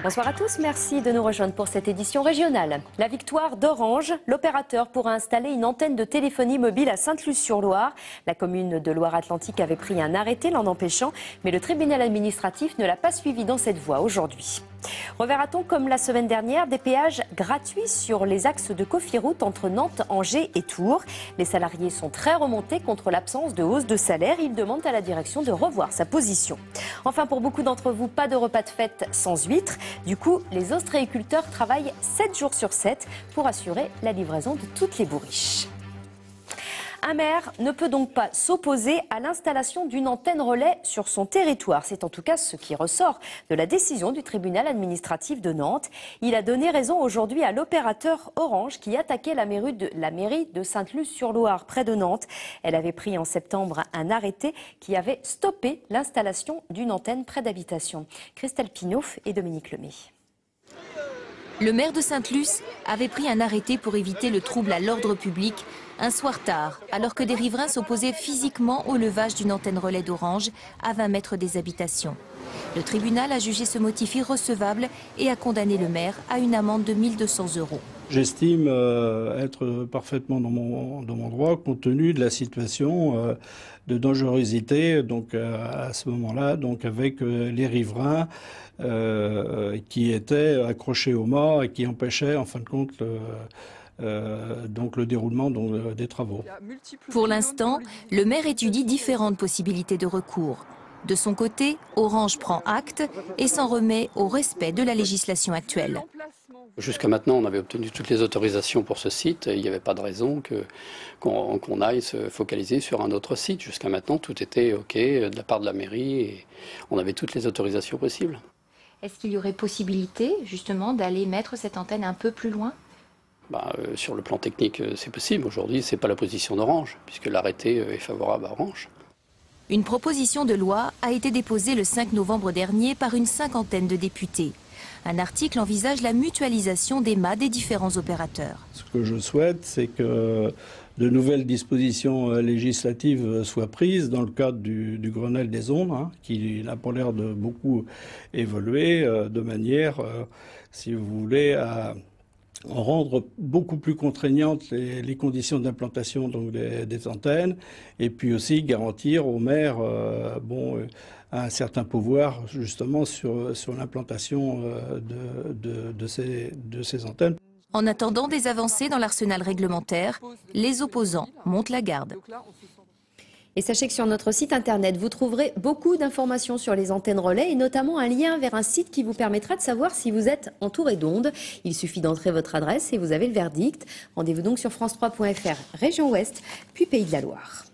Bonsoir à tous, merci de nous rejoindre pour cette édition régionale. La victoire d'Orange, l'opérateur pourra installer une antenne de téléphonie mobile à Sainte-Luce-sur-Loire. La commune de Loire-Atlantique avait pris un arrêté l'en empêchant, mais le tribunal administratif ne l'a pas suivi dans cette voie aujourd'hui. Reverra-t-on comme la semaine dernière des péages gratuits sur les axes de Cofiroute entre Nantes, Angers et Tours. Les salariés sont très remontés contre l'absence de hausse de salaire. Ils demandent à la direction de revoir sa position. Enfin, pour beaucoup d'entre vous, pas de repas de fête sans huîtres. Du coup, les ostréiculteurs travaillent 7 jours sur 7 pour assurer la livraison de toutes les bourriches. Un maire ne peut donc pas s'opposer à l'installation d'une antenne relais sur son territoire. C'est en tout cas ce qui ressort de la décision du tribunal administratif de Nantes. Il a donné raison aujourd'hui à l'opérateur Orange qui attaquait la mairie de Sainte-Luce-sur-Loire, près de Nantes. Elle avait pris en septembre un arrêté qui avait stoppé l'installation d'une antenne près d'habitation. Christelle Pinoff et Dominique Lemay. Le maire de Sainte-Luce avait pris un arrêté pour éviter le trouble à l'ordre public un soir tard, alors que des riverains s'opposaient physiquement au levage d'une antenne relais d'Orange à 20 mètres des habitations. Le tribunal a jugé ce motif irrecevable et a condamné le maire à une amende de 1 200 €. J'estime être parfaitement dans mon droit compte tenu de la situation de dangerosité donc à ce moment-là, donc avec les riverains qui étaient accrochés au mât et qui empêchaient en fin de compte donc le déroulement des travaux. Pour l'instant, le maire étudie différentes possibilités de recours. De son côté, Orange prend acte et s'en remet au respect de la législation actuelle. Jusqu'à maintenant, on avait obtenu toutes les autorisations pour ce site. Il n'y avait pas de raison qu'on aille se focaliser sur un autre site. Jusqu'à maintenant, tout était OK de la part de la mairie et on avait toutes les autorisations possibles. Est-ce qu'il y aurait possibilité, justement, d'aller mettre cette antenne un peu plus loin ? Sur le plan technique, c'est possible. Aujourd'hui, ce n'est pas la position d'Orange, puisque l'arrêté est favorable à Orange. Une proposition de loi a été déposée le 5 novembre dernier par une cinquantaine de députés. Un article envisage la mutualisation des mâts des différents opérateurs. Ce que je souhaite, c'est que de nouvelles dispositions législatives soient prises dans le cadre du Grenelle des ondes, qui n'a pas l'air de beaucoup évoluer, de manière, si vous voulez, à rendre beaucoup plus contraignantes les conditions d'implantation des antennes, et puis aussi garantir aux maires un certain pouvoir justement sur l'implantation de ces antennes. En attendant des avancées dans l'arsenal réglementaire, les opposants montent la garde. Et sachez que sur notre site internet, vous trouverez beaucoup d'informations sur les antennes relais et notamment un lien vers un site qui vous permettra de savoir si vous êtes entouré d'ondes. Il suffit d'entrer votre adresse et vous avez le verdict. Rendez-vous donc sur france3.fr, région Ouest, puis Pays de la Loire.